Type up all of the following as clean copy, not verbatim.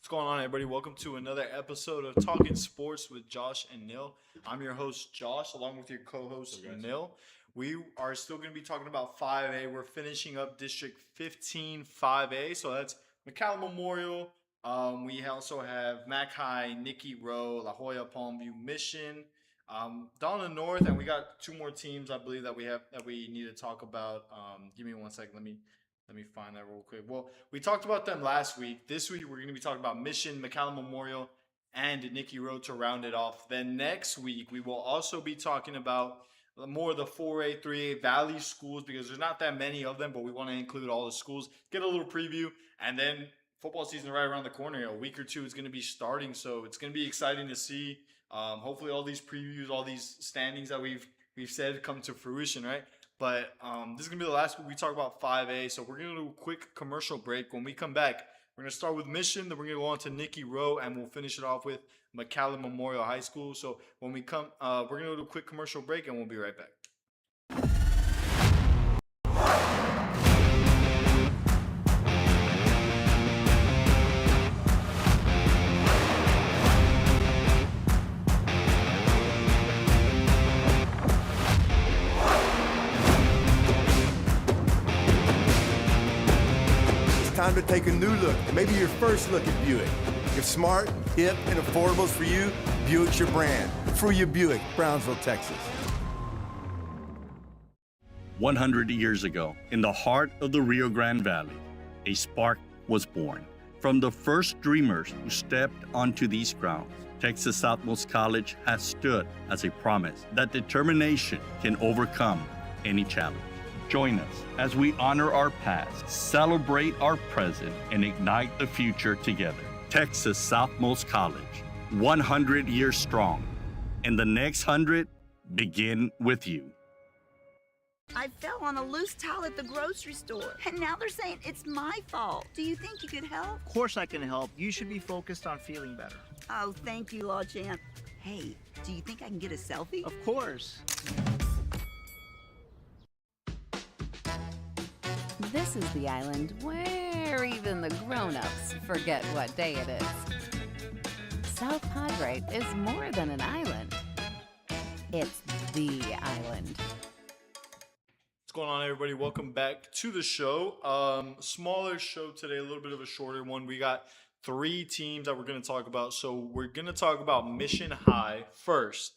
What's going on, everybody? Welcome to another episode of Talkin Sports with Josh and Nil. I'm your host, Josh, along with your co-host, Nil. We are still going to be talking about 5A. We're finishing up District 15 5A, so that's McAllen Memorial. We also have Mac High, Nicky Rowe, La Jolla, Palmview, Mission, Donna North, and we got two more teams I believe that we need to talk about. Give me one second. Let me find that real quick. Well, we talked about them last week. This week, we're going to be talking about Mission, McAllen Memorial, and Nicky Rowe to round it off. Then next week, we will also be talking about more of the 4A, 3A Valley schools because there's not that many of them, but we want to include all the schools, get a little preview, and then football season right around the corner. A week or two is going to be starting, so it's going to be exciting to see. Hopefully, all these previews, all these standings that we've said come to fruition, right? But this is going to be the last week we talk about 5A. So we're going to do a quick commercial break. When we come back, we're going to start with Mission. Then we're going to go on to Nicky Rowe, and we'll finish it off with McAllen Memorial High School. So when we come, we're going to do a quick commercial break, and we'll be right back. Time to take a new look, maybe your first look at Buick. If smart, hip, and affordable is for you, Buick's your brand. Fruya Buick, Brownsville, Texas. 100 years ago, in the heart of the Rio Grande Valley, a spark was born. From the first dreamers who stepped onto these grounds, Texas Southmost College has stood as a promise that determination can overcome any challenge. Join us as we honor our past, celebrate our present, and ignite the future together. Texas Southmost College, 100 years strong, and the next 100 begin with you. I fell on a loose towel at the grocery store, and now they're saying it's my fault. Do you think you could help? Of course I can help. You should be focused on feeling better. Oh, thank you, Law Champ. Hey, do you think I can get a selfie? Of course. This is the island where even the grown-ups forget what day it is. South Padre is more than an island. It's the island. What's going on, everybody? Welcome back to the show. Smaller show today, a little bit of a shorter one. We got three teams that we're going to talk about. So we're going to talk about Mission High first.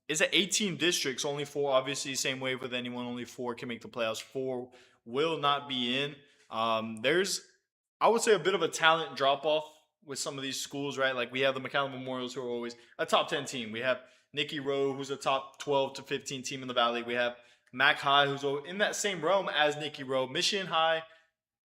It's an 18 districts, only four, obviously, same way with anyone, only four can make the playoffs. Four will not be in. There's, I would say, a bit of a talent drop-off with some of these schools, right? Like we have the McAllen Memorials, who are always a top 10 team. We have Nicky Rowe, who's a top 12 to 15 team in the Valley. We have Mac High, who's in that same realm as Nicky Rowe. Mission High,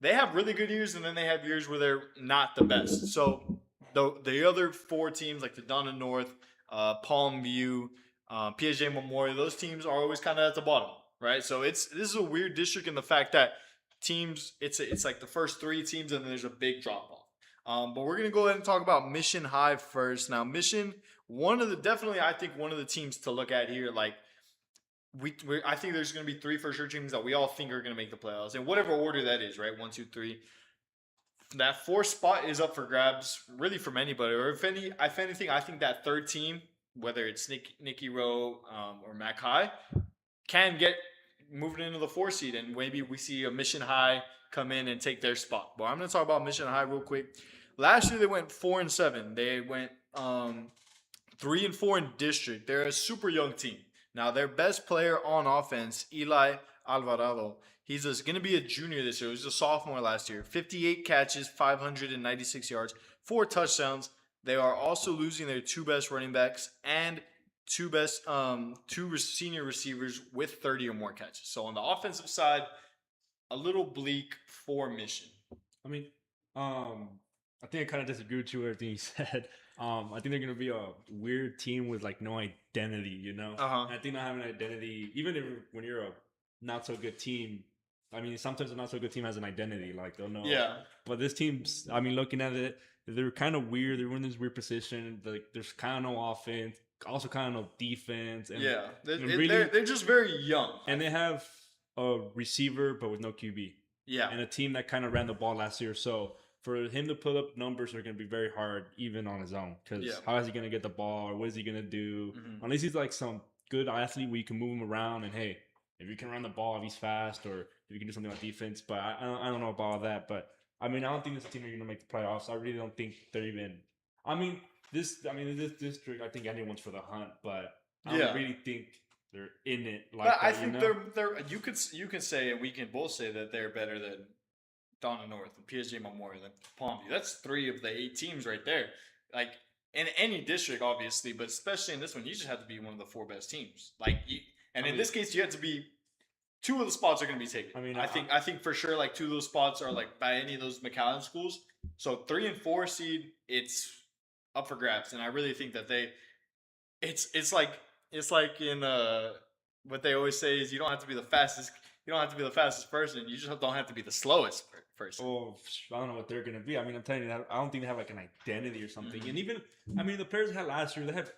they have really good years, and then they have years where they're not the best. So the other four teams, like the Donna North, Palmview, PSJ Memorial, those teams are always kind of at the bottom, right? So this is a weird district in the fact that teams, it's like the first three teams and then there's a big drop off. But we're gonna go ahead and talk about Mission High first. Now, Mission, I think one of the teams to look at here. Like I think there's gonna be three for sure teams that we all think are gonna make the playoffs in whatever order that is, right? 1, 2, 3. That fourth spot is up for grabs, really from anybody. Or if anything, I think that third team, whether it's Nicky Rowe or Mac High, can get moving into the 4 seed, and maybe we see a Mission High come in and take their spot. But I'm going to talk about Mission High real quick. Last year they went 4-7. They went 3-4 in district. They're a super young team. Now their best player on offense, Eli Alvarado, he's going to be a junior this year. He was a sophomore last year. 58 catches, 596 yards, 4 touchdowns. They are also losing their two best running backs and two senior receivers with 30 or more catches. So on the offensive side, a little bleak for Mission. I mean, I think I kind of disagree with you with everything you said. I think they're going to be a weird team with like no identity, you know? And I think not having an identity, even when you're a not so good team, I mean, sometimes a not so good team has an identity, like they'll know. Yeah. But this team's, I mean, looking at it, they're kind of weird. They're in this weird position. Like there's kind of no offense, also kind of no defense. And, yeah, they're just very young. And they have a receiver, but with no QB. Yeah. And a team that kind of ran the ball last year. So for him to put up numbers are going to be very hard even on his own, because how is he going to get the ball, or what is he going to do? Unless he's like some good athlete where you can move him around, and hey, if you can run the ball, if he's fast, or if you can do something on defense. But I don't know about all that. But I mean, I don't think this team are going to make the playoffs. I really don't think they're even. This district, I think anyone's for the hunt, but I don't really think they're in it like but that. I think they're. You can say, and we can both say that they're better than Donna North and PSG Memorial and Palmview. That's 3 of the 8 teams right there. Like in any district, obviously, but especially in this one, you just have to be one of the 4 best teams. In this case, you have to be. 2 of the spots are going to be taken. I think for sure, like 2 of those spots are like by any of those McAllen schools. So 3 and 4 seed, it's up for grabs, and I really think that it's like in what they always say is you don't have to be the fastest. You don't have to be the fastest person. You just don't have to be the slowest person. Oh, I don't know what they're gonna be. I mean, I'm telling you, I don't think they have like an identity or something. And even, I mean, the players they had last year, they had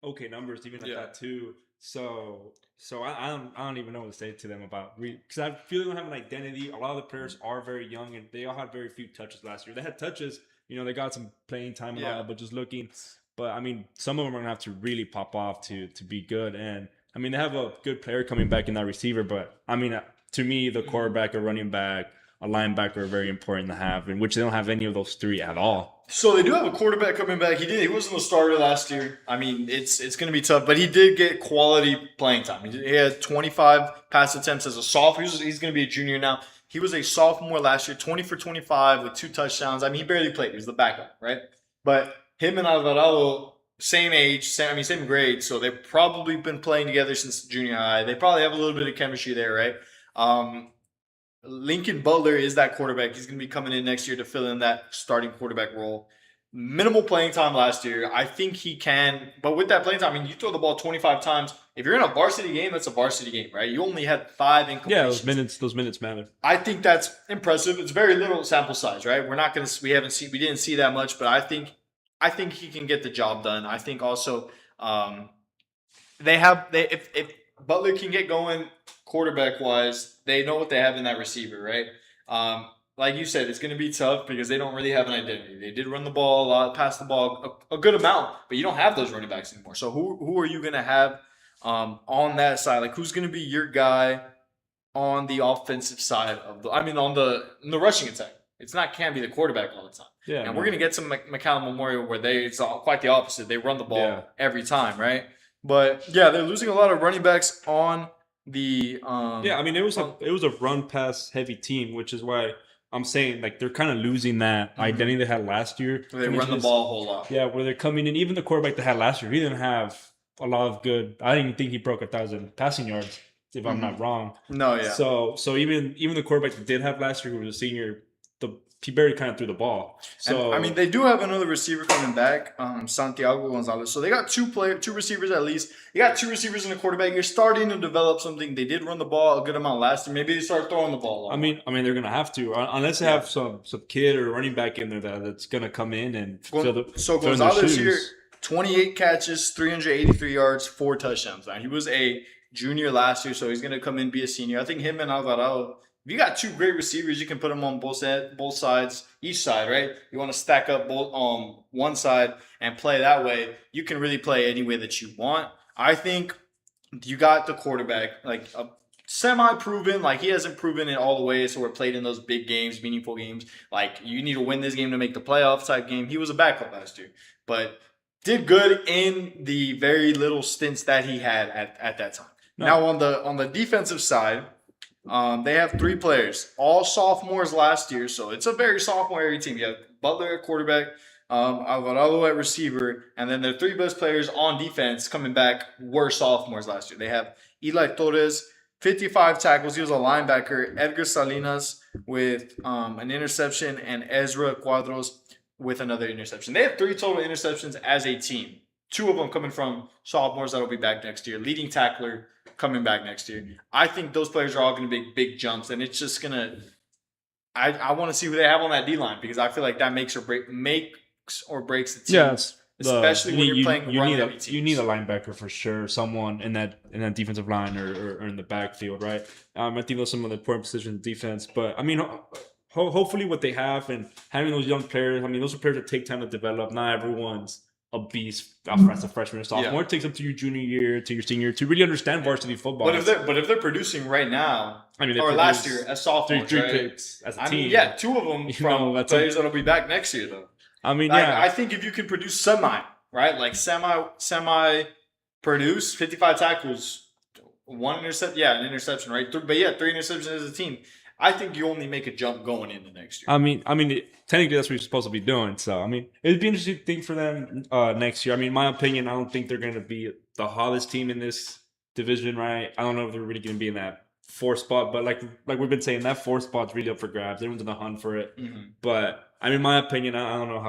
okay numbers even like that too. So I don't even know what to say to them about, because I feel they don't have an identity. A lot of the players are very young, and they all had very few touches last year. They had touches, they got some playing time and all that, but just looking. But I mean, some of them are gonna have to really pop off to be good. And I mean, they have a good player coming back in that receiver. But I mean, to me, the quarterback, a running back, a linebacker are very important to have, in which they don't have any of those 3 at all. So they do have a quarterback coming back. He wasn't the starter last year. I mean, it's going to be tough, but he did get quality playing time. He had 25 pass attempts as a sophomore. He's going to be a junior now. He was a sophomore last year, 20 for 25 with 2 touchdowns. I mean, he barely played. He was the backup, right? But him and Alvarado, same age, same grade, so they've probably been playing together since junior high. They probably have a little bit of chemistry there, right? Lincoln Butler is that quarterback. He's going to be coming in next year to fill in that starting quarterback role. Minimal playing time last year. I think he can, but with that playing time, I mean, you throw the ball 25 times. If you're in a varsity game, that's a varsity game, right? You only had 5 incompletions. Yeah, those minutes matter. I think that's impressive. It's very little sample size, right? We didn't see that much, but I think he can get the job done. I think also if Butler can get going quarterback wise, they know what they have in that receiver, right? Like you said, it's going to be tough because they don't really have an identity. They did run the ball a lot, pass the ball a good amount, but you don't have those running backs anymore. So who are you going to have on that side? Like, who's going to be your guy on the offensive side of on the rushing attack? Can't be the quarterback all the time. Yeah, and we're going to get some McAllen Memorial where it's quite the opposite. They run the ball every time, right? But yeah, they're losing a lot of running backs on the I mean, it was a run pass heavy team, which is why I'm saying like they're kind of losing that identity they had last year. They run the ball a whole lot. Yeah, where they're coming in. Even the quarterback they had last year, he didn't have a lot of good. I didn't even think he broke 1,000 passing yards, if I'm not wrong. No, yeah. So even the quarterback they did have last year, who was a senior, he barely kind of threw the ball. So and, I mean, they do have another receiver coming back, Santiago Gonzalez. So they got 2 receivers at least. You got 2 receivers and a quarterback. You're starting to develop something. They did run the ball a good amount last year. Maybe they start throwing the ball. I mean, they're gonna have to, unless they have some kid or running back in there that's gonna come in and fill the. So Gonzalez here, 28 catches, 383 yards, 4 touchdowns. Now he was a junior last year, so he's gonna come in and be a senior. I think him and Alvarado. If you got 2 great receivers, you can put them on both sides, each side, right? You want to stack up both on one side and play that way. You can really play any way that you want. I think you got the quarterback, like a semi-proven, like he hasn't proven it all the way, so we're played in those big games, meaningful games. Like you need to win this game to make the playoff type game. He was a backup last year, but did good in the very little stints that he had at that time. No. Now on the defensive side, they have 3 players, all sophomores last year, so it's a very sophomore-heavy team. You have Butler at quarterback, Alvarado at receiver, and then their 3 best players on defense coming back were sophomores last year. They have Eli Torres, 55 tackles. He was a linebacker. Edgar Salinas with an interception, and Ezra Cuadros with another interception. They have 3 total interceptions as a team. 2 of them coming from sophomores that'll be back next year. Leading tackler coming back next year. I think those players are all going to make big jumps, and it's just going to – I want to see who they have on that D-line because I feel like that makes or breaks the team. Yes. Especially when you're playing run-heavy teams. You need a linebacker for sure, someone in that defensive line or in the backfield, right? I think those are some of the important positions in defense. But, I mean, hopefully what they have and having those young players. I mean, those are players that take time to develop. Not everyone's a beast as a freshman or sophomore. It takes up to your junior year, to your senior year to really understand varsity football. But if they're producing right now, I mean, or last year as sophomores, three picks as a team. Mean, yeah, 2 of them from players that'll be back next year though. I mean, I think if you can produce semi produce 55 tackles, 1 interception, an interception, right? But 3 interceptions as a team. I think you only make a jump going into next year. I mean, technically that's what you're supposed to be doing. So, I mean, it'd be an interesting thing for them next year. I mean, in my opinion, I don't think they're going to be the hottest team in this division, right? I don't know if they're really going to be in that 4th spot, but like we've been saying, that 4th spot's really up for grabs. Everyone's in the hunt for it. Mm-hmm. But I mean, in my opinion, I don't know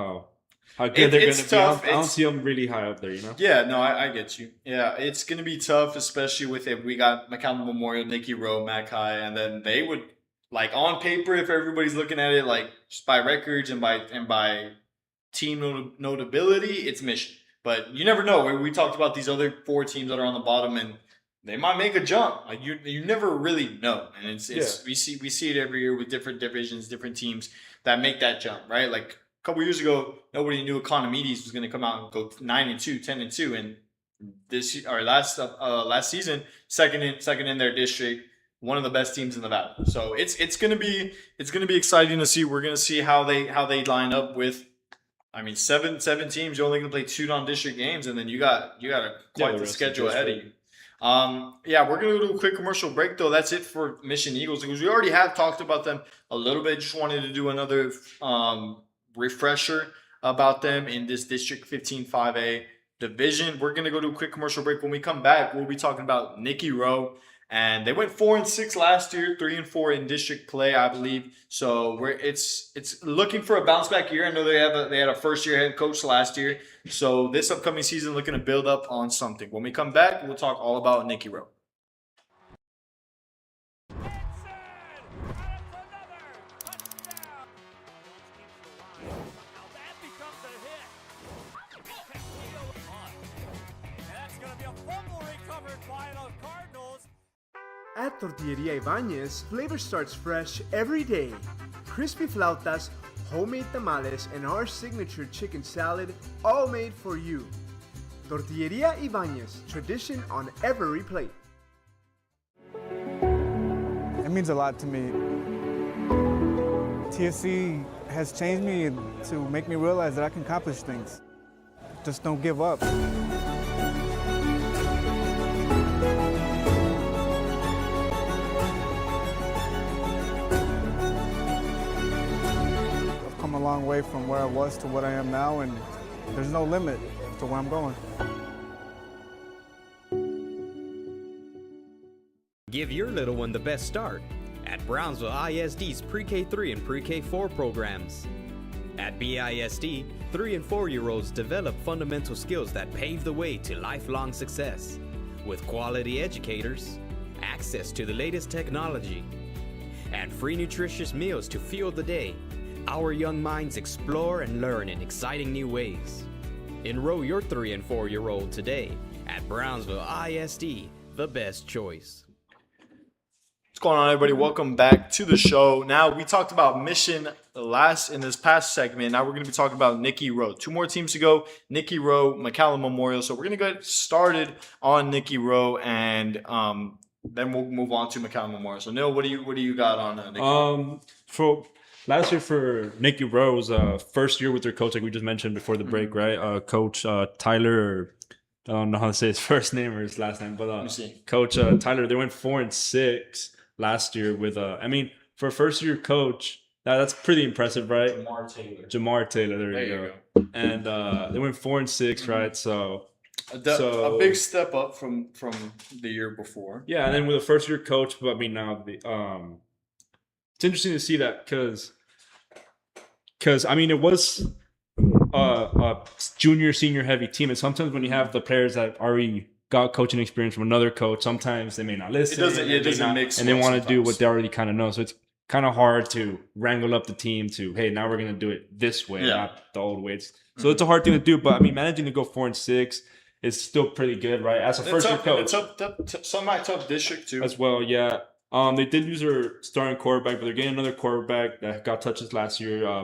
how good they're going to be. I don't see them really high up there, you know? Yeah, no, I get you. Yeah, it's going to be tough, especially with if we got McCallum Memorial, Nicky Rowe, Mac High, and then they would. Like on paper, if everybody's looking at it like just by records and by team notability, it's Mission. But you never know. We talked about these other 4 teams that are on the bottom, and they might make a jump. Like you never really know. And it's we see it every year with different divisions, different teams that make that jump, right? Like a couple years ago, nobody knew Economides was going to come out and go 9-2, 10-2, and this or last season, second in their district. One of the best teams in the valley. So it's gonna be exciting to see. We're gonna see how they line up with. I mean, seven teams. You're only gonna play 2 non-district games, and then you got quite the schedule ahead of you. We're gonna go to a quick commercial break though. That's it for Mission Eagles because we already have talked about them a little bit. Just wanted to do another refresher about them in this District 15 5A division. We're gonna go to a quick commercial break. When we come back, we'll be talking about Nicky Rowe. And they went 4-6 last year, 3-4 in district play, I believe. So it's looking for a bounce back year. I know they had a first year head coach last year. So this upcoming season, looking to build up on something. When we come back, we'll talk all about Nicky Rowe. At Tortilleria Ibañez, flavor starts fresh every day. Crispy flautas, homemade tamales, and our signature chicken salad, all made for you. Tortilleria Ibañez, tradition on every plate. It means a lot to me. TSC has changed me to make me realize that I can accomplish things. Just don't give up. A long way from where I was to what I am now, and there's no limit to where I'm going. Give your little one the best start at Brownsville ISD's Pre-K3 and Pre-K4 programs. At BISD, 3 and 4-year-olds develop fundamental skills that pave the way to lifelong success. With quality educators, access to the latest technology, and free nutritious meals to fuel the day, our young minds explore and learn in exciting new ways. Enroll your 3 and 4-year-old today at Brownsville ISD, the best choice. What's going on, everybody? Welcome back to the show. Now, we talked about Mission in this past segment. Now we're going to be talking about Nicky Rowe. 2 more teams to go. Nicky Rowe, McCallum Memorial. So we're going to get started on Nicky Rowe, and then we'll move on to McCallum Memorial. So, Nil, what do you got on Nicky Rowe? Last year for Nicky Rowe's first year with their coach, like we just mentioned before the break, right? Coach Tyler, I don't know how to say his first name or his last name, but Coach Tyler, they went 4-6 last year with, for a first-year coach, that's pretty impressive, right? Jamar Taylor, there you go. And they went 4-6, right? So a big step up from the year before. Yeah, and then with a first-year coach, but now it's interesting to see that because it was a junior, senior heavy team. And sometimes when you have the players that already got coaching experience from another coach, sometimes they may not listen. It doesn't mix. And they want to do what they already kind of know. So it's kind of hard to wrangle up the team to, hey, now we're going to do it this way, not the old way. So it's a hard thing to do. But managing to go 4-6 is still pretty good, right? As a first year coach. It's a semi-tough district too. As well, yeah. They did lose their starting quarterback, but they're getting another quarterback that got touches last year.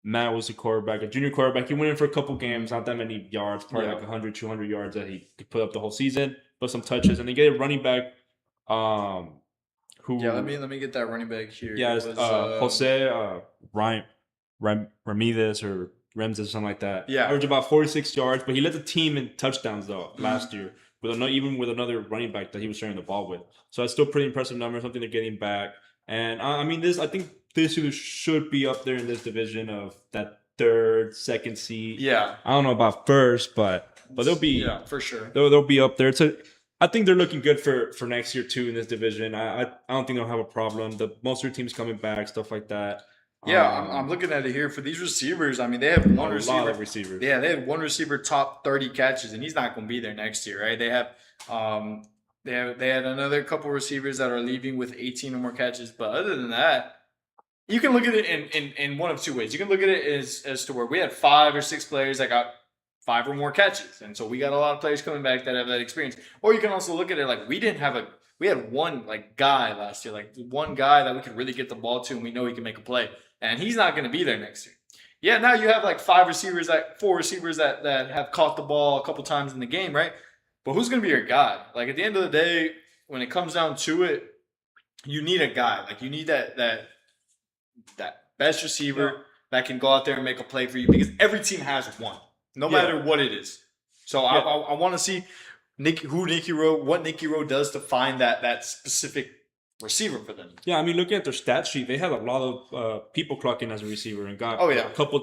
Matt was the quarterback, a junior quarterback. He went in for a couple games, not that many yards, probably like 100, 200 yards that he could put up the whole season, but some touches. And they get a running back who... Yeah, let me get that running back here. Yeah, it's Jose Ramirez or Rems or something like that. Yeah. Averaged about 46 yards, but he led the team in touchdowns, though, last year. Even with another running back that he was sharing the ball with. So that's still pretty impressive number, something they're getting back. And I think this either should be up there in this division of that third, second seed. Yeah. I don't know about first, but they'll be for sure. They'll be up there. I think they're looking good for next year too in this division. I don't think they'll have a problem. Most of their teams coming back, stuff like that. Yeah, I'm looking at it here for these receivers. I mean, they have one receiver. A lot of receivers. Yeah, they have one receiver top 30 catches, and he's not going to be there next year, right? They have they had another couple receivers that are leaving with 18 or more catches, but other than that, you can look at it in one of two ways. You can look at it as to where we had 5 or 6 players that got 5 or more catches, and so we got a lot of players coming back that have that experience. Or you can also look at it like we had one guy last year, like one guy that we could really get the ball to, and we know he can make a play. And he's not going to be there next year. Yeah, now you have like 4 receivers that have caught the ball a couple times in the game, right? But who's going to be your guy? Like at the end of the day, when it comes down to it, you need a guy. Like you need that best receiver that can go out there and make a play for you, because every team has one, no matter what it is. So I want to see what Nicky Rowe does to find that specific receiver for them. Yeah, I mean, looking at their stat sheet, they had a lot of people clocking as a receiver and got a couple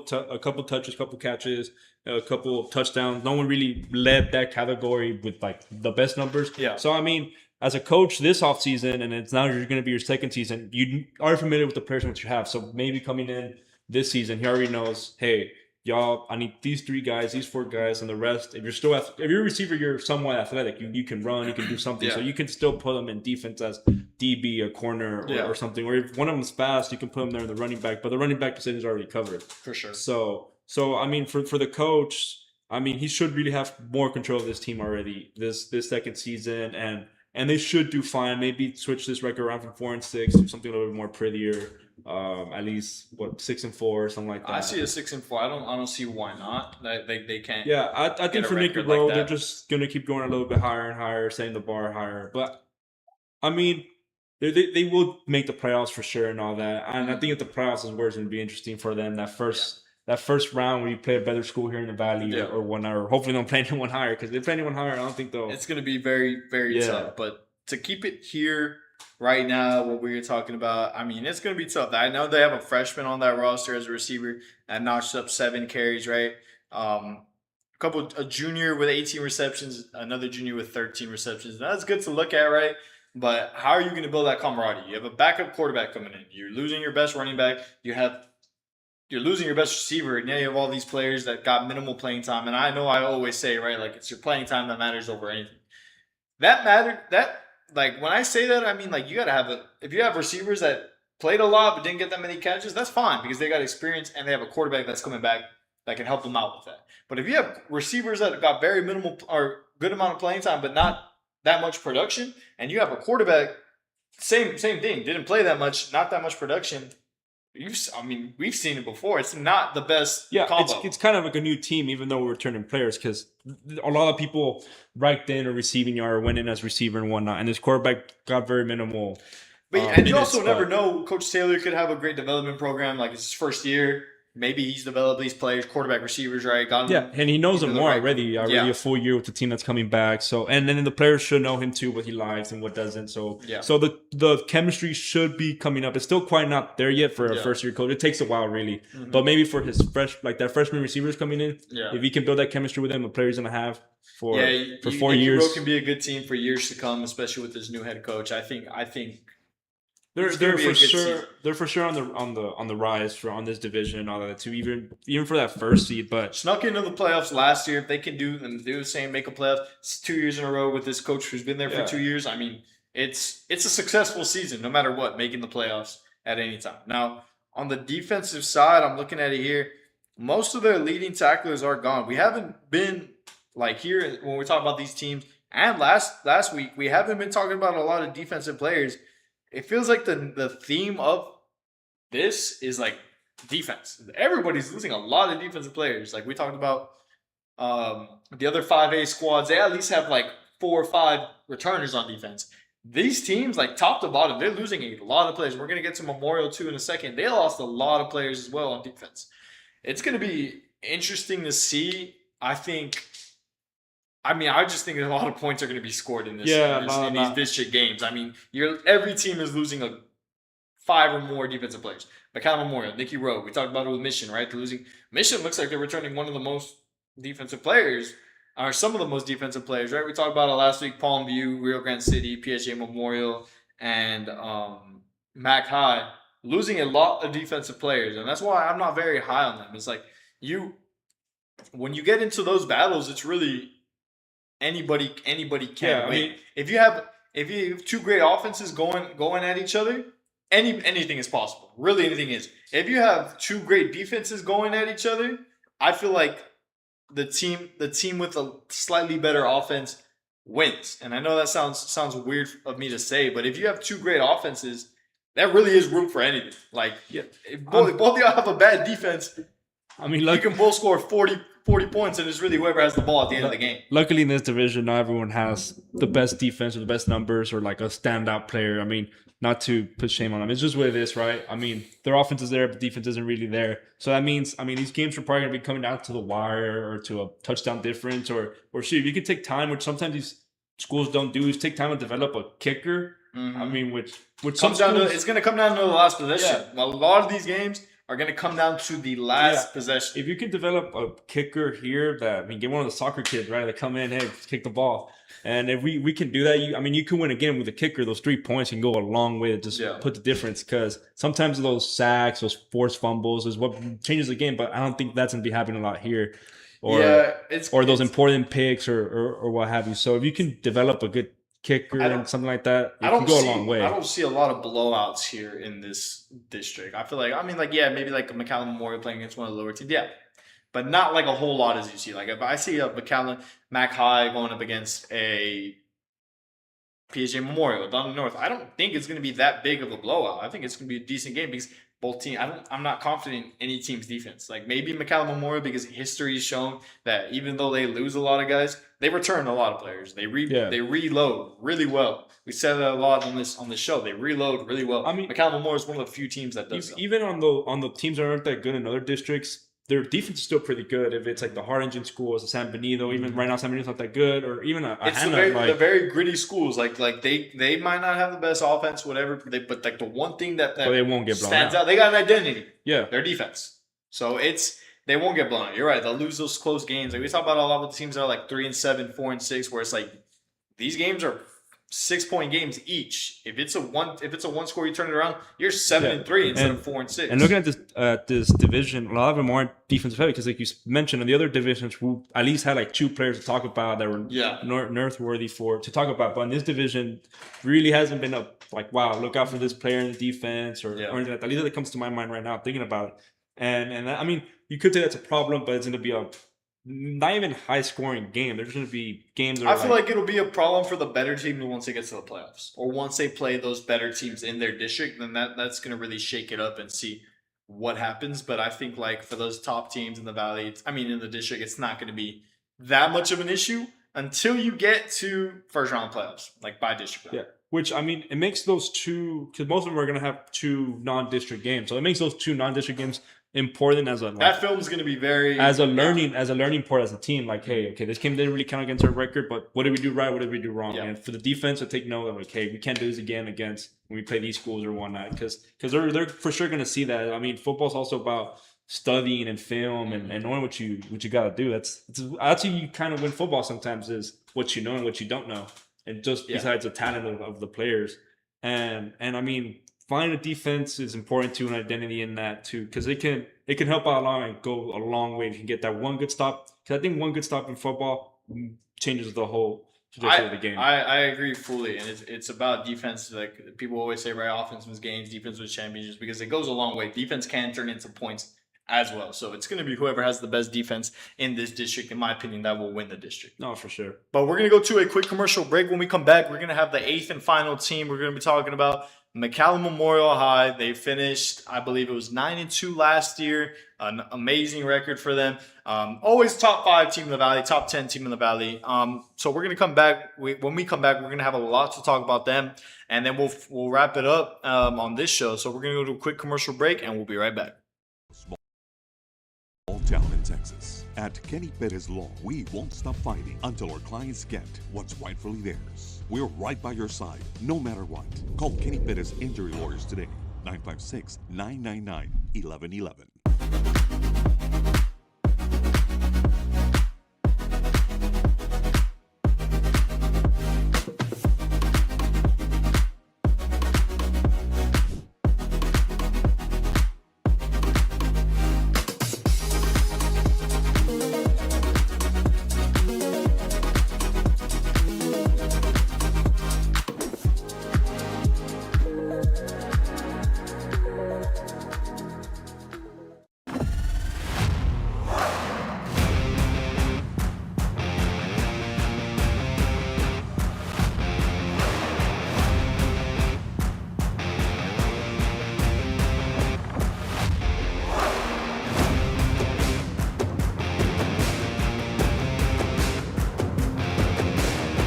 touches, couple catches, a couple of touchdowns. No one really led that category with like the best numbers. Yeah. So I mean, as a coach this offseason, and it's now you're going to be your second season, you are familiar with the players that you have. So maybe coming in this season, he already knows, hey, y'all, I need these 3 guys, these 4 guys, and the rest. If you're a receiver, you're somewhat athletic. You can run, you can do something. So you can still put them in defense as DB, a corner, or something. Or if one of them's fast, you can put them there in the running back. But the running back position is already covered. For sure. So I mean, for the coach, I mean, he should really have more control of this team already this second season, and they should do fine. Maybe switch this record around from 4-6 to something a little bit more prettier. At least 6-4 or something like that. I see a 6-4. I don't see why not. They can't. Yeah, I think for Nicky Rowe, they're just gonna keep going a little bit higher and higher, setting the bar higher. But I mean, they will make the playoffs for sure and all that. And I think if the playoffs is where it's gonna be interesting for them. That first round where you play a better school here in the Valley or whatnot, or hopefully they don't play anyone higher, because if they play anyone higher, I don't think they'll. It's gonna be very, very tough. But to keep it here right now, what we're talking about, I mean, it's going to be tough. I know they have a freshman on that roster as a receiver that notched up 7 carries, right? A junior with 18 receptions, another junior with 13 receptions. That's good to look at, right? But how are you going to build that camaraderie? You have a backup quarterback coming in. You're losing your best running back. You're losing your best receiver, and now you have all these players that got minimal playing time. And I know I always say, right, like it's your playing time that matters over anything. Like, when I say that, I mean, like, you got to have if you have receivers that played a lot but didn't get that many catches, that's fine, because they got experience and they have a quarterback that's coming back that can help them out with that. But if you have receivers that got very minimal or good amount of playing time but not that much production, and you have a quarterback, same thing, didn't play that much, not that much production, we've seen it before. It's not the best combo. It's kind of like a new team, even though we're returning players, because a lot of people ranked in a receiving yard or went in as receiver and whatnot, and this quarterback got very minimal. And you also never know. Coach Taylor could have a great development program, like it's his first year. Maybe he's developed these players, quarterback receivers, right? And he knows them more already a full year with the team that's coming back. So, and then the players should know him too, what he likes and what doesn't. So, so the chemistry should be coming up. It's still quite not there yet for a first year coach. It takes a while, really. Mm-hmm. But maybe for his that freshman receivers coming in, if he can build that chemistry with him, the player's gonna have for 4 years. Nicky Rowe can be a good team for years to come, especially with his new head coach. I think. They're for sure on the rise on this division and all that too, even for that first seed. But snuck into the playoffs last year. If they can do the same, make a playoff, it's 2 years in a row with this coach who's been there for 2 years. I mean, it's a successful season no matter what, making the playoffs at any time. Now on the defensive side, I'm looking at it here. Most of their leading tacklers are gone. We haven't been like here when we talk about these teams, and last week we haven't been talking about a lot of defensive players it feels like the theme of this is like defense. Everybody's losing a lot of defensive players. Like we talked about the other 5A squads, they at least have like 4 or 5 returners on defense. These teams, like top to bottom, they're losing a lot of players. We're going to get to Memorial too in a second. They lost a lot of players as well on defense. It's going to be interesting to see. I just think a lot of points are going to be scored in these district games. I mean, every team is losing 5 or more defensive players. McAllen Memorial, Nicky Rowe. We talked about it with Mission, right? They're losing. Mission looks like they're returning one of the most defensive players, or some of the most defensive players, right? We talked about it last week. Palm View, Rio Grande City, PSJ Memorial, and Mac High losing a lot of defensive players, and that's why I'm not very high on them. It's like when you get into those battles, it's really anybody can win. If you have 2 great offenses going at each other, anything is possible. Really, anything is. If you have 2 great defenses going at each other, I feel like the team with a slightly better offense wins. And I know that sounds weird of me to say, but if you have 2 great offenses, that really is room for anything. Like, if both of y'all have a bad defense, you can both score 40 points, and it's really whoever has the ball at the end of the game. Luckily, in this division, not everyone has the best defense or the best numbers or like a standout player. I mean, not to put shame on them. It's just what it is, right? I mean, their offense is there, but defense isn't really there. So that means, these games are probably going to be coming down to the wire or to a touchdown difference or shoot, if you could take time, which sometimes these schools don't do, is take time to develop a kicker. Mm-hmm. Which comes down to, it's going to come down to the last possession. Yeah. A lot of these games are going to come down to the last possession. If you can develop a kicker here get one of the soccer kids, right? That come in, hey, kick the ball. And if we can do that, you can win a game with a kicker. Those 3 points can go a long way to just put the difference, because sometimes those sacks, those forced fumbles is what changes the game. But I don't think that's going to be happening a lot here. Or those important picks or what have you. So if you can develop a good kicker and something like that, it can go a long way. I don't see a lot of blowouts here in this district. I feel like, maybe like a McAllen Memorial playing against one of the lower teams. Yeah. But not like a whole lot as you see. Like if I see a McAllen Mac High going up against a PSJ Memorial down the north, I don't think it's going to be that big of a blowout. I think it's going to be a decent game because both teams. I'm not confident in any team's defense. Like maybe McAllen Memorial, because history has shown that even though they lose a lot of guys, they return a lot of players. They reload really well. We said that a lot on this show. They reload really well. McAllen Memorial is one of the few teams that does. Even on the teams that aren't that good in other districts, their defense is still pretty good. If it's like the Hard Engine schools, the San Benito, even right now San Benito's not that good, or even the very gritty schools. Like they might not have the best offense, whatever. But like the one thing that they won't get blown stands out, they got an identity. Yeah, their defense. So they won't get blown out. You're right. They'll lose those close games. Like we talk about a lot of the teams that are like 3-7, 4-6, where it's like these games are 6-point games each. If it's a one score, you turn it around, you're 7-3 instead of 4-6. And looking at this division, a lot of them aren't defensive heavy because, like you mentioned, in the other divisions, we at least had like 2 players to talk about that were nerfworthy to talk about. But in this division, really hasn't been like, wow, look out for this player in the defense or anything like that. At least that comes to my mind right now thinking about it. And you could say that's a problem, but it's going to be a not even high scoring game. There's going to be games that I feel like it'll be a problem for the better teams once they get to the playoffs, or once they play those better teams in their district. Then that's going to really shake it up and see what happens. But I think like for those top teams in the valley, in the district, it's not going to be that much of an issue until you get to first round playoffs, like by district round. Yeah. Which, it makes those 2, because most of them are going to have 2 non-district games. So it makes those 2 non-district games important as that film is going to be very as a learning part as a team. Like, hey, okay, this game didn't really count against our record, but what did we do right? What did we do wrong? And for the defense to take note of, like, hey, we can't do this again against when we play these schools or whatnot, because they're for sure going to see that. Football's also about studying and film and knowing what you got to do. That's how you kind of win football sometimes, is what you know and what you don't know, and just besides the talent of the players. And finding a defense is important too, an identity in that too, because it can help out a lot and go a long way if you can get that one good stop. Because I think one good stop in football changes the whole trajectory of the game. I agree fully, and it's about defense. Like people always say, right? Offense wins games, defense wins championships, because it goes a long way. Defense can turn into points as well. So it's going to be whoever has the best defense in this district, in my opinion, that will win the district. No, for sure. But we're going to go to a quick commercial break. When we come back, we're going to have the 8th and final team. We're going to be talking about McAllen Memorial High. They finished, I believe it was 9-2 last year. An amazing record for them. Always top 5 team in the Valley, top 10 team in the Valley. So we're going to come back. When we come back, we're going to have a lot to talk about them. And then we'll wrap it up on this show. So we're going to go to a quick commercial break, and we'll be right back. Small town in Texas. At Kenny Perez Law, we won't stop fighting until our clients get what's rightfully theirs. We're right by your side, no matter what. Call Kenny Perez Injury Lawyers today, 956-999-1111.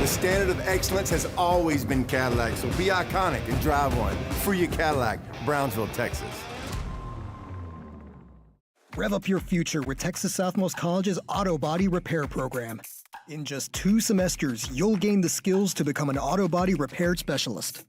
The standard of excellence has always been Cadillac, so be iconic and drive one. Free your Cadillac, Brownsville, Texas. Rev up your future with Texas Southmost College's Auto Body Repair Program. In just 2 semesters, you'll gain the skills to become an auto body repair specialist.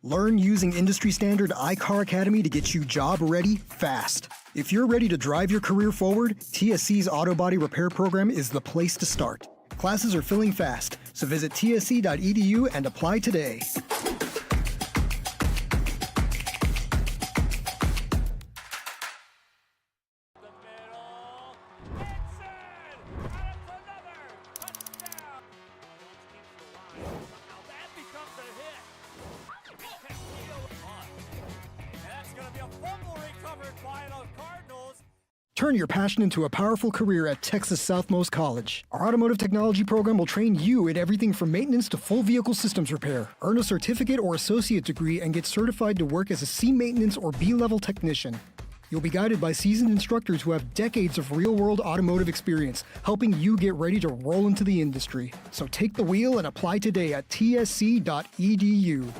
Learn using industry standard iCar Academy to get you job ready fast. If you're ready to drive your career forward, TSC's Auto Body Repair Program is the place to start. Classes are filling fast, so visit tsc.edu and apply today. Turn your passion into a powerful career at Texas Southmost College. Our automotive technology program will train you in everything from maintenance to full vehicle systems repair. Earn a certificate or associate degree and get certified to work as a C maintenance or B-level technician. You'll be guided by seasoned instructors who have decades of real-world automotive experience, helping you get ready to roll into the industry. So take the wheel and apply today at tsc.edu.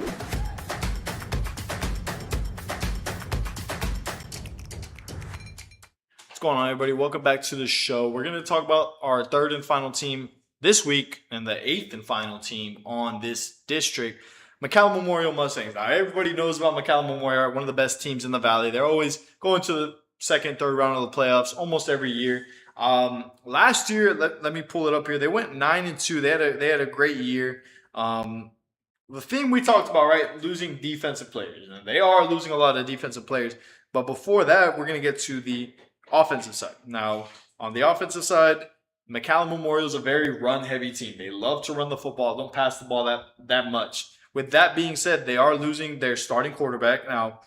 What's going on, everybody? Welcome back to the show. We're going to talk about our 3rd and final team this week and the 8th and final team on this district, McAllen Memorial Mustangs. Now, everybody knows about McAllen Memorial, one of the best teams in the Valley. They're always going to the 2nd, 3rd round of the playoffs almost every year. Last year, let me pull it up here. They went 9-2. They had a great year. The thing we talked about, right, losing defensive players. And they are losing a lot of defensive players. But before that, we're going to get to the offensive side. Now, on the offensive side, McAllen Memorial is a very run-heavy team. They love to run the football, don't pass the ball that much. With that being said, they are losing their starting quarterback. Now,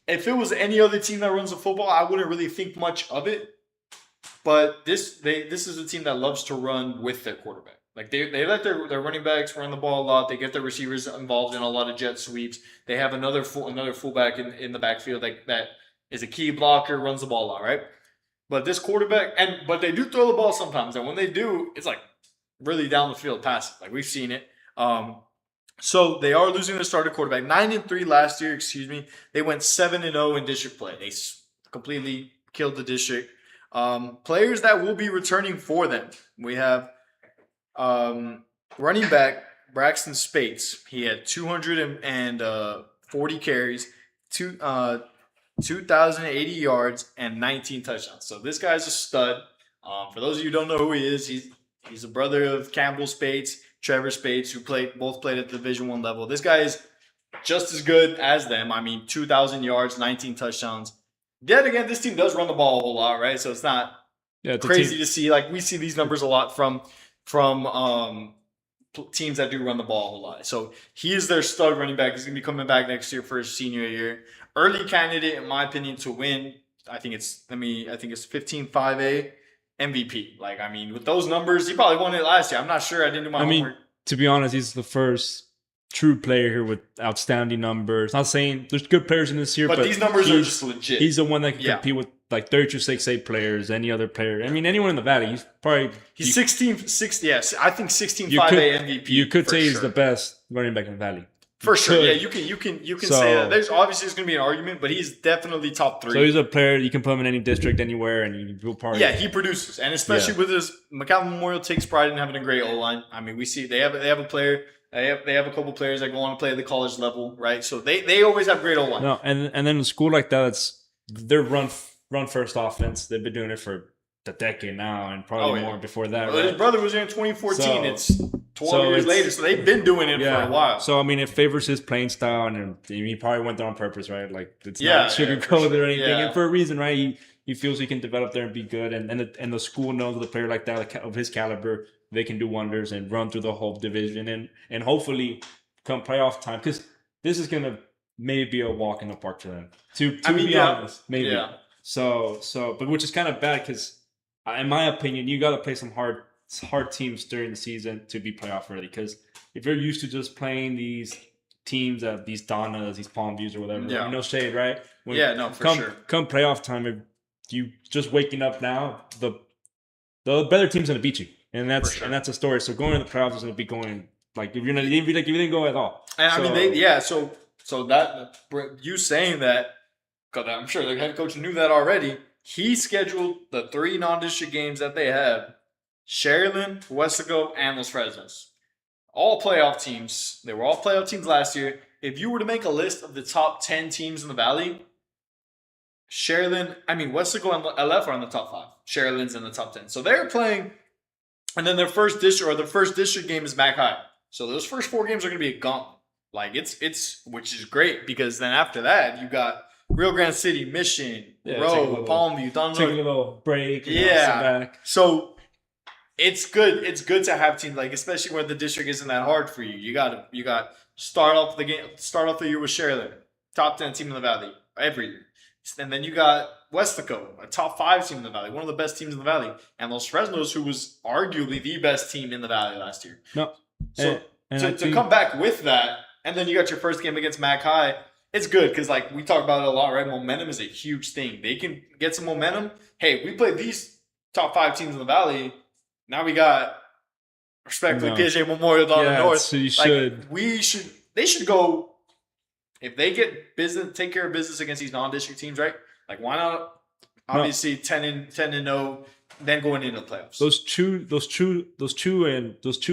if it was any other team that runs the football, I wouldn't really think much of it. But this is a team that loves to run with their quarterback. Like they let their running backs run the ball a lot. They get their receivers involved in a lot of jet sweeps. They have another fullback in the backfield that is a key blocker, runs the ball a lot, right? But this quarterback, but they do throw the ball sometimes. And when they do, it's like really down the field passing. Like we've seen it. So they are losing their starter quarterback. 9-3 last year, They went 7-0 in district play. They completely killed the district. Players that will be returning for them. We have running back Braxton Spates. He had 240 carries, 2,080 yards, and 19 touchdowns. So this guy's a stud. For those of you who don't know who he is, he's a brother of Campbell Spates, Trevor Spates, who both played at the Division I level. This guy is just as good as them. I mean, 2,000 yards, 19 touchdowns. Yet again, this team does run the ball a whole lot, right? So it's not crazy to see. Like we see these numbers a lot from teams that do run the ball a whole lot. So he is their stud running back. He's going to be coming back next year for his senior year. Early candidate, in my opinion, to win. I think it's 15-5A MVP. Like, I mean, with those numbers, he probably won it last year. I'm not sure. I didn't do my homework. To be honest, he's the first true player here with outstanding numbers. Not saying there's good players in this year, but these numbers are just legit. He's the one that can compete with like 32-6A players, any other player. I mean, anyone in the Valley. He's 16. Yes, I think 16-5A MVP. You could say he's the best running back in the Valley. For sure, yeah, you can say that. There's going to be an argument, but he's definitely top 3. So he's a player you can put him in any district, anywhere, and he'll probably. Yeah, he produces, and especially with his McAllen Memorial takes pride in having a great O line. I mean, we see they have a player. They have a couple players that go on to play at the college level, right? So they always have great O line. No, and then a school like that, they're run first offense. They've been doing it for a decade now, and probably more before that. Well, his brother was here in 2014. It's 12 years later, so they've been doing it for a while. So I mean, it favors his playing style, and he probably went there on purpose, right? Like it's not sugarcoated or anything, and for a reason, right? He feels he can develop there and be good, and the school knows with a player like that of his caliber, they can do wonders and run through the whole division, and hopefully come playoff time, because this is gonna maybe be a walk in the park for them. To be honest, maybe. Yeah. So, but which is kind of bad because, in my opinion, you got to play some hard teams during the season to be playoff ready. Because if you're used to just playing these teams, these Donnas, these Palm Views or whatever, no shade, right? For sure. Come playoff time, if you just waking up now, the better team's gonna beat you, and that's a story. So going to the playoffs is gonna be going like if you didn't go at all. And so, I mean, so that you saying that. Because I'm sure the head coach knew that already. He scheduled the 3 non-district games that they have: Sharyland, Westaco, and Los Fresnos. All playoff teams. They were all playoff teams last year. If you were to make a list of the top 10 teams in the Valley, Westaco and LF are in the top 5. Sharyland's in the top 10. So they're playing, and then their first district game is Mac High. So those first 4 games are going to be a gauntlet. Like it's which is great, because then after that you got Rio Grande City, Mission, Rowe, Palmview, take a little break. Back. So it's good. It's good to have teams like, especially where the district isn't that hard for you. You got start off the year with Sharyland, top 10 team in the Valley every year, and then you got Westaco, a top 5 team in the Valley, one of the best teams in the Valley, and Los Fresnos, who was arguably the best team in the Valley last year. No, so to come back with that, and then you got your first game against Mac High. It's good because, like, we talk about it a lot, right? Momentum is a huge thing. They can get some momentum. Hey, we played these top 5 teams in the Valley. Now we got, respectfully, PJ Memorial down the north. So they should go, if they take care of business against these non-district teams, right? Like, why not? Obviously, 10-0, then going into the playoffs. Those two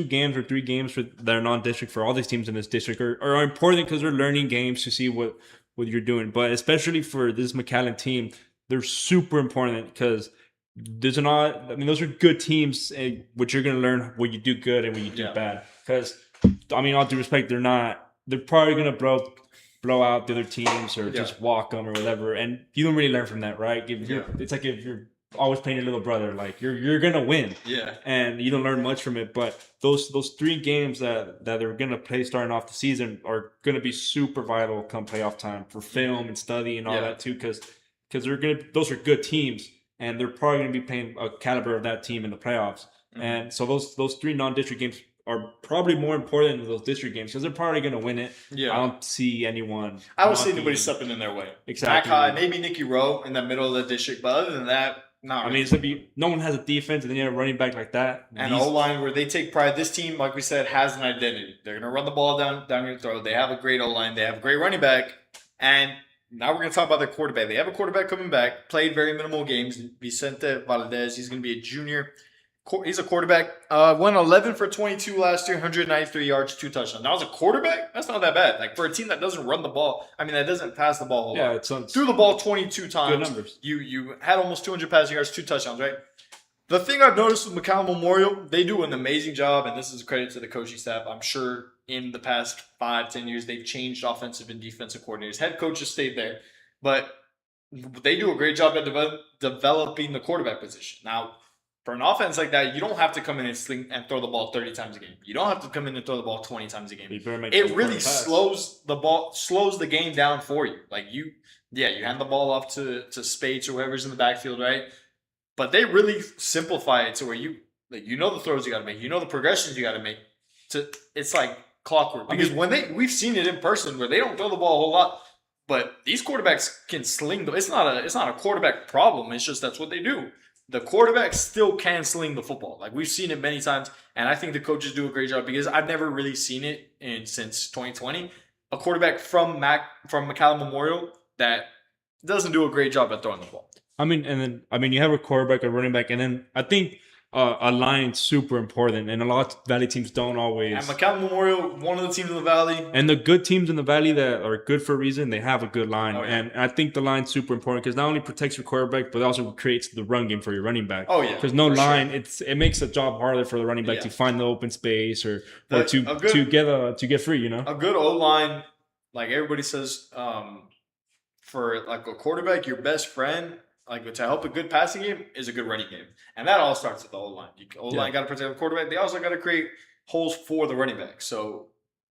games or 3 games that are non-district for all these teams in this district are important because they're learning games to see what you're doing. But especially for this McAllen team, they're super important because those are good teams, which you're going to learn what you do good and what you do bad. Because, I mean, all due respect, they're probably going to blow out the other teams or just walk them or whatever. And you don't really learn from that, right? It's like if you're always playing your little brother, like you're gonna win, and you don't learn much from it. But those 3 games that they're gonna play starting off the season are gonna be super vital come playoff time for film and study and all that too, because those are good teams, and they're probably gonna be playing a caliber of that team in the playoffs. And so those 3 non-district games are probably more important than those district games because they're probably going to win it. I don't see anyone. I don't see anybody stepping in their way. Exactly. Mac High, maybe Nicky Rowe in the middle of the district, but other than that, not really. I mean, it's going to be no one has a defense, and then you have a running back like that. And O-line where they take pride. This team, like we said, has an identity. They're going to run the ball down your throat. They have a great O-line. They have a great running back. And now we're going to talk about their quarterback. They have a quarterback coming back, played very minimal games. Vicente Valdez, he's going to be a junior. He's a quarterback. Went 11 for 22 last year, 193 yards, 2 touchdowns. That was a quarterback? That's not that bad. Like, for a team that doesn't run the ball, that doesn't pass the ball a lot. Threw the ball 22 times. Good numbers. You had almost 200 passing yards, 2 touchdowns, right? The thing I've noticed with McAllen Memorial, they do an amazing job, and this is a credit to the coaching staff. I'm sure in the past 5-10 years, they've changed offensive and defensive coordinators. Head coaches stayed there, but they do a great job at developing the quarterback position. Now, For an offense like that, you don't have to come in and sling and throw the ball 30 times a game. You don't have to come in and throw the ball 20 times a game. It really slows the game down for you. Like you hand the ball off to Spates or whoever's in the backfield, right? But they really simplify it to where you know the throws you got to make, you know the progressions you got to make. It's like clockwork because we've seen it in person where they don't throw the ball a whole lot, but these quarterbacks can sling. It's not a quarterback problem. It's just that's what they do. The quarterback still can sling the football. Like we've seen it many times, and I think the coaches do a great job because I've never really seen it since 2020. A quarterback from McAllen Memorial that doesn't do a great job at throwing the ball. I mean, you have a quarterback, a running back, and then I think a line super important, and a lot of Valley teams don't always. And McAllen Memorial, one of the teams in the Valley, and the good teams in the Valley that are good for a reason, they have a good line, and I think the line's super important because not only protects your quarterback, but also creates the run game for your running back. Oh yeah, because no line, it makes the job harder for the running back to find the open space or to get free. You know, a good O line, like everybody says, for like a quarterback, your best friend. Like to help a good passing game is a good running game, and that all starts with the O-line. O-line got to protect the quarterback. They also got to create holes for the running back. So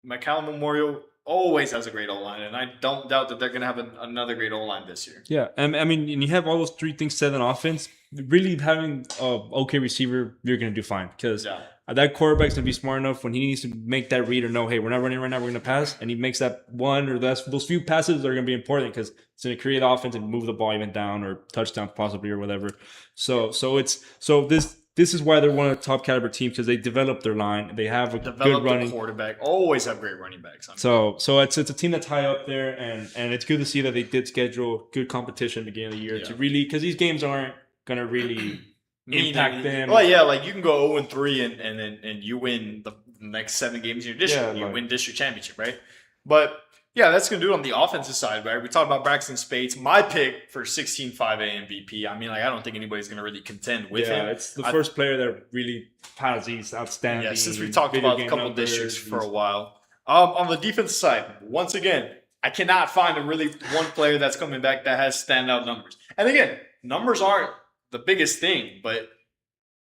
McAllen Memorial always has a great O-line, and I don't doubt that they're going to have another great O-line this year. Yeah, and you have all those three things set in offense. Really having a okay receiver, you're going to do fine because that quarterback's going to be smart enough when he needs to make that read or know, hey, we're not running right now, we're going to pass, and he makes that one or those few passes that are going to be important because it's going to create offense and move the ball even down or touchdown possibly or whatever. So this is why they're one of the top caliber teams because they develop their line, they have a good running quarterback, always have great running backs. So it's a team that's high up there, and it's good to see that they did schedule good competition at the beginning of the year to really because these games aren't going to really impact them. Well, yeah, like you can go 0-3 and you win the next 7 games in your district. You win district championship, right? But yeah, that's going to do it on the offensive side, right? We talked about Braxton Spates. My pick for 16-5 MVP. I mean, like I don't think anybody's going to really contend with him. Yeah, it's the first player that really has these outstanding. Yeah, since we talked about a couple districts for a while. On the defensive side, once again, I cannot find one player that's coming back that has standout numbers. And again, numbers aren't the biggest thing, but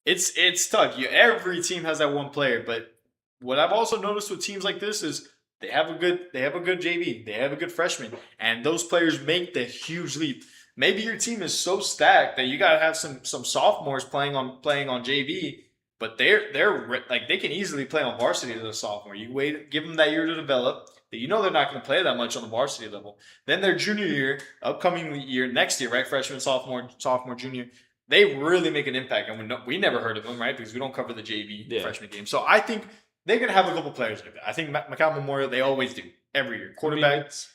it's tough. Every team has that one player, but what I've also noticed with teams like this is they have a good JV, they have a good freshman, and those players make the huge leap. Maybe your team is so stacked that you gotta have some sophomores playing on JV, but they're like they can easily play on varsity as a sophomore. You give them that year to develop. You know they're not going to play that much on the varsity level. Then their junior year, upcoming year, next year, right? Freshman, sophomore, junior. They really make an impact, and we never heard of them, right? Because we don't cover the JV freshman game. So I think they're going to have a couple players like that. I think McAllen Memorial, they always do every year. Quarterbacks,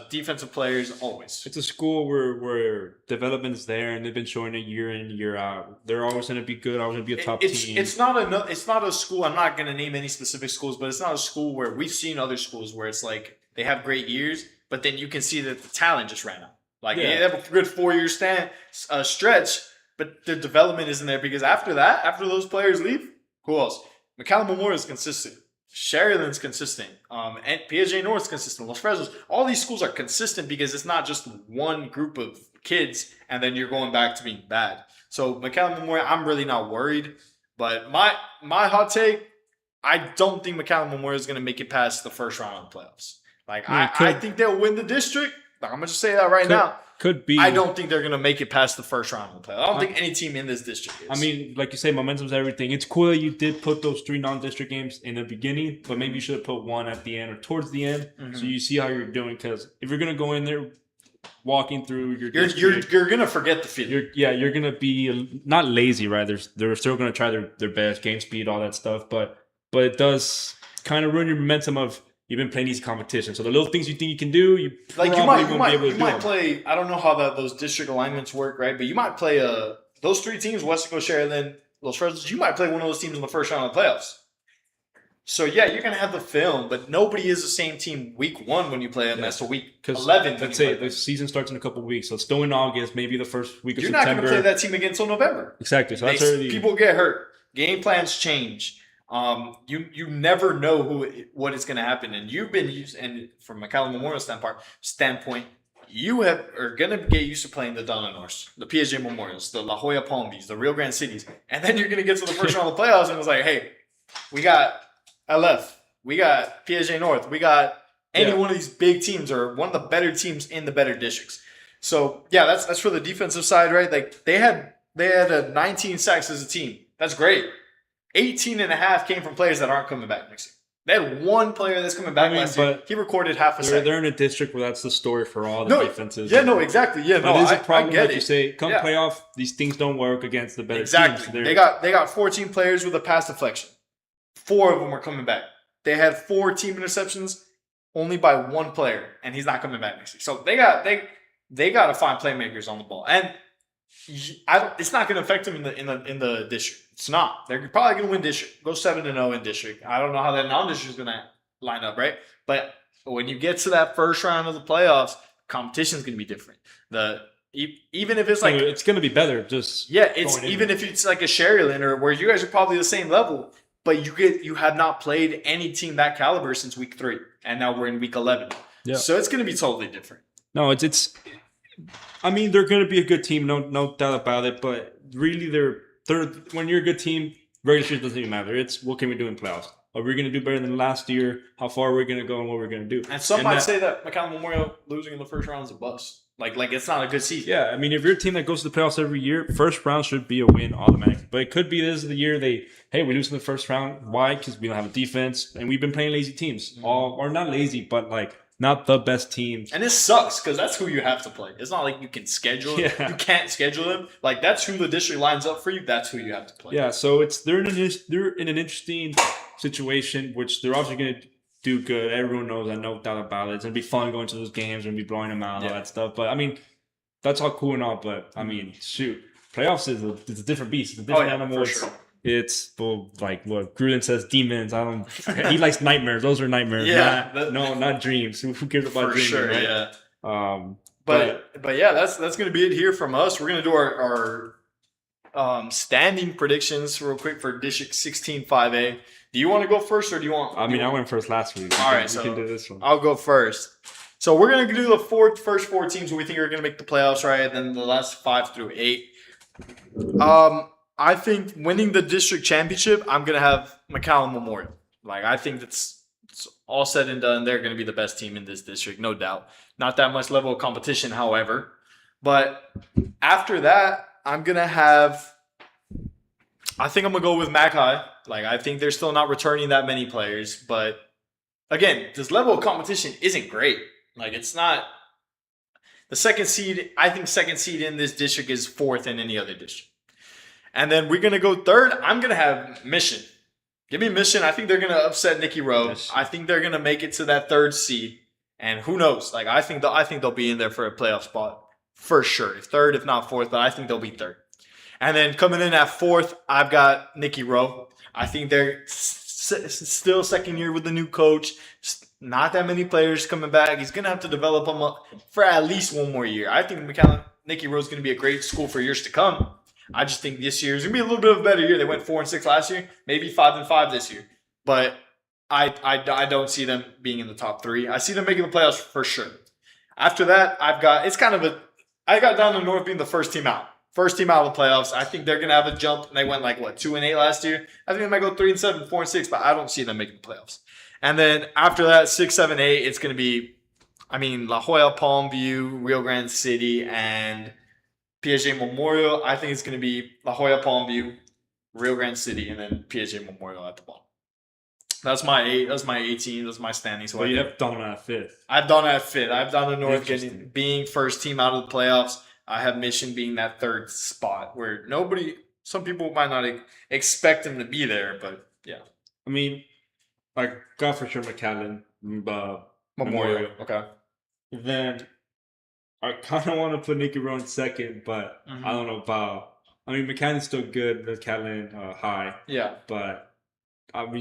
defensive players, always. It's a school where development is there, and they've been showing it year in year out. They're always going to be good. Always going to be a top team. It's not a school. I'm not going to name any specific schools, but it's not a school where we've seen other schools where it's like they have great years, but then you can see that the talent just ran out. Like they have a good 4-year stretch, but the development isn't there because after those players leave, who else? McAllen Memorial is consistent. Sheridan's consistent. And PSJ North's consistent. Los Fresnos. All these schools are consistent because it's not just one group of kids and then you're going back to being bad. So McAllen Memorial, I'm really not worried. But my hot take, I don't think McAllen Memorial is going to make it past the first round of the playoffs. Like I think they'll win the district. Like, I'm going to just say that right now. Could be. I don't think they're going to make it past the first round of the playoffs. I don't think any team in this district is. I mean, like you say, momentum's everything. It's cool that you did put those 3 non-district games in the beginning, but maybe you should have put one at the end or towards the end so you see how you're doing. Because if you're going to go in there walking through your district, you're going to forget the feeling. You're going to be not lazy, right? They're still going to try their best, game speed, all that stuff. But it does kind of ruin your momentum of you've been playing these competitions. So the little things you think you can do, you might play. I don't know how those district alignments work, right? But you might play those 3 teams: Wesco, Sheridan, Los Fresnos. You might play one of those teams in the first round of the playoffs. So yeah, you're gonna have the film, but nobody is the same team week 1 when you play them as to week 11. Let's say the season starts in a couple of weeks, so it's still in August, maybe the first week of September. September. You're not gonna play that team again until November. Exactly. So people get hurt. Game plans change. You never know what is going to happen, and you've been used. And from McAllen Memorial standpoint, you are going to get used to playing the Donna Norse, the PSJ Memorials, the La Jolla Palm Views, the Rio Grande Cities. And then you're going to get to the first round of the playoffs and it's like, hey, we got LF, we got PSJ North, we got any one of these big teams or one of the better teams in the better districts. So, yeah, that's for the defensive side, right? Like, they had 19 sacks as a team. That's great. 18 and a half came from players that aren't coming back next year. They had one player that's coming back last year. He recorded half a sack. They're in a district where that's the story for all the defenses. Yeah, no, exactly. Yeah, no, it is a problem, I get like you say. Come playoff, these things don't work against the better teams. They got 14 players with a pass deflection. 4 of them are coming back. They had 4 team interceptions only by 1 player, and he's not coming back next year. So they got to find playmakers on the ball, and it's not going to affect them in the district. It's not. They're probably going to win district. Go 7-0 in district. I don't know how that non-district is going to line up, right? But when you get to that first round of the playoffs, competition is going to be different. Even if it's like it's going to be better. Just even if it's like a Sherryland or where you guys are probably the same level, but you have not played any team that caliber since week 3, and now we're in week 11. Yeah. So it's going to be totally different. No, it's. I mean, they're going to be a good team, no doubt about it. But really, they're when you're a good team, regular season doesn't even matter. It's what can we do in playoffs? Are we going to do better than last year? How far are we going to go and what we're going to do? And some might say that McAllen Memorial losing in the first round is a bust. Like it's not a good season. Yeah, I mean, if you're a team that goes to the playoffs every year, first round should be a win automatically. But it could be this is the year we lose in the first round. Why? Because we don't have a defense, and we've been playing lazy teams. Or not lazy, but like not the best teams. And this sucks because that's who you have to play. It's not like you can schedule them. Yeah. You can't schedule them. Like that's who the district lines up for you. That's who you have to play. Yeah, so they're in an interesting situation, which they're obviously going to do good. Everyone knows that, no doubt about it. It's going to be fun going to those games and be blowing them out and all that stuff. But I mean, that's all cool and all. But I mean, shoot, playoffs is a different beast. It's a different animal. For sure. It's like what Gruden says, demons. He likes nightmares. Those are nightmares. Yeah, not dreams. Who cares about dreams? For sure, right? yeah. But yeah, that's gonna be it here from us. We're gonna do our standing predictions real quick for District 16 5A. Do you want to go first, or do you want? I mean, I went first last week. All right, we can do this one. I'll go first. So we're gonna do the first 4 teams we think are gonna make the playoffs, right? And then the last 5 through 8. I think winning the district championship, I'm going to have McAllen Memorial. Like, I think it's all said and done. They're going to be the best team in this district, no doubt. Not that much level of competition, however. But after that, I'm going to have – I think I'm going to go with Mac High. Like, I think they're still not returning that many players. But, again, this level of competition isn't great. Like, it's not – the second seed – I think second seed in this district is 4th in any other district. And then we're going to go 3rd. I'm going to have Mission. Give me Mission. I think they're going to upset Nicky Rowe. I think they're going to make it to that 3rd seed. And who knows? Like I think they'll be in there for a playoff spot for sure. If 3rd, if not 4th, but I think they'll be 3rd. And then coming in at 4th, I've got Nicky Rowe. I think they're still second year with the new coach. Not that many players coming back. He's going to have to develop them up for at least one more year. I think Nicky Rowe is going to be a great school for years to come. I just think this year is going to be a little bit of a better year. They went 4-6 last year, maybe 5-5 this year. But I don't see them being in the top 3. I see them making the playoffs for sure. After that, I got Down the North being the first team out. First team out of the playoffs. I think they're going to have a jump. They went 2-8 last year. I think they might go 3-7, 4-6, but I don't see them making the playoffs. And then after that, 6, 7, 8, it's going to be, La Jolla, Palmview, Rio Grande City, and PSJ Memorial. I think it's going to be La Jolla, Palmview, Rio Grande City, and then PSJ Memorial at the bottom. That's my 8. That's my 18. That's my standing. So you have Donna at 5th. I've Donna at 5th. I've Donna North being first team out of the playoffs. I have Mission being that 3rd spot where some people might not expect them to be there, but yeah. I got for sure McAllen Memorial. Okay. Then I kind of want to put Nicky Rowe in 2nd, but I don't know about. McAllen's still good. McAllen high. Yeah. But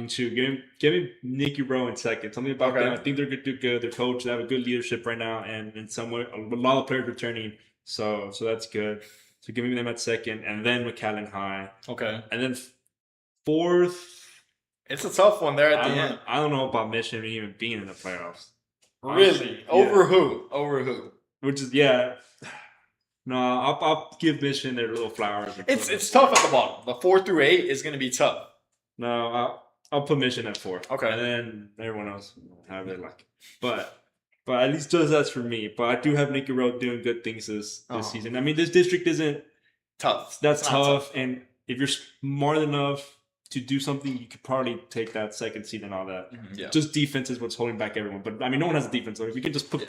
shoot, give me Nicky Rowe in 2nd. Something about them. I think they're going to do good. Their coach, they have a good leadership right now, and in some way, a lot of players returning. So that's good. So give me them at 2nd, and then McAllen high. Okay. And then 4th. It's a tough one there at the end. I don't know about Mission even being in the playoffs. Really? Over who? which is No, I'll give Mission their little flowers. It's tough at the bottom. The 4 through 8 is going to be tough. No, I'll put Mission at 4. Okay, and then everyone else have it like. But at least that's for me. But I do have Nicky Rowe doing good things this season. I mean, this district isn't tough. That's tough, and if you're smart enough to do something, you could probably take that second seed and all that. Yeah. Just defense is what's holding back everyone. But I mean, no one has a defense. So if you can just put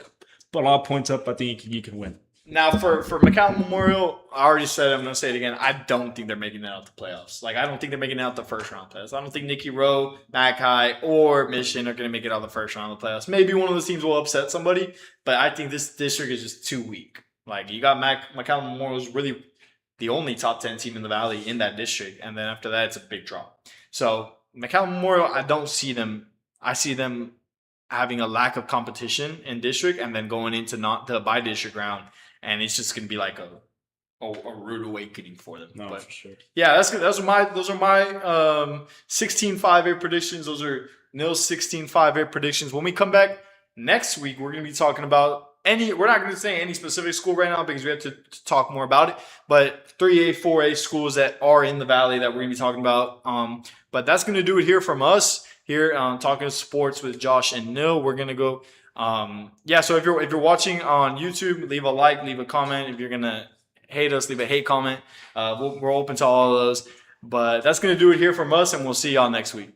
a lot of points up, I think you can win. Now, for McAllen Memorial, I already said it, I'm going to say it again. I don't think they're making it out the playoffs. Like, I don't think they're making it out the first round playoffs. I don't think Nicky Rowe, Mackay, or Mission are going to make it out the first round of the playoffs. Maybe one of those teams will upset somebody, but I think this district is just too weak. Like, you got McAllen Memorial is really the only top 10 team in the Valley in that district, and then after that, it's a big drop. So, McAllen Memorial, I don't see them. I see them having a lack of competition in district and then going into not the by-district round. And it's just gonna be like a rude awakening for them. No, but, for sure. Yeah, those are my 16-5A predictions. Those are Nil's 16-5A predictions. When we come back next week, we're gonna be talking about we're not gonna say any specific school right now because we have to talk more about it. But 3A, 4A schools that are in the Valley that we're gonna be talking about. But that's gonna do it here from us here on Talkin Sports with Josh and Nil. We're gonna go. So if you're watching on YouTube, leave a like, leave a comment. If you're gonna hate us, leave a hate comment. We're open to all of those. But that's gonna do it here from us, and we'll see y'all next week.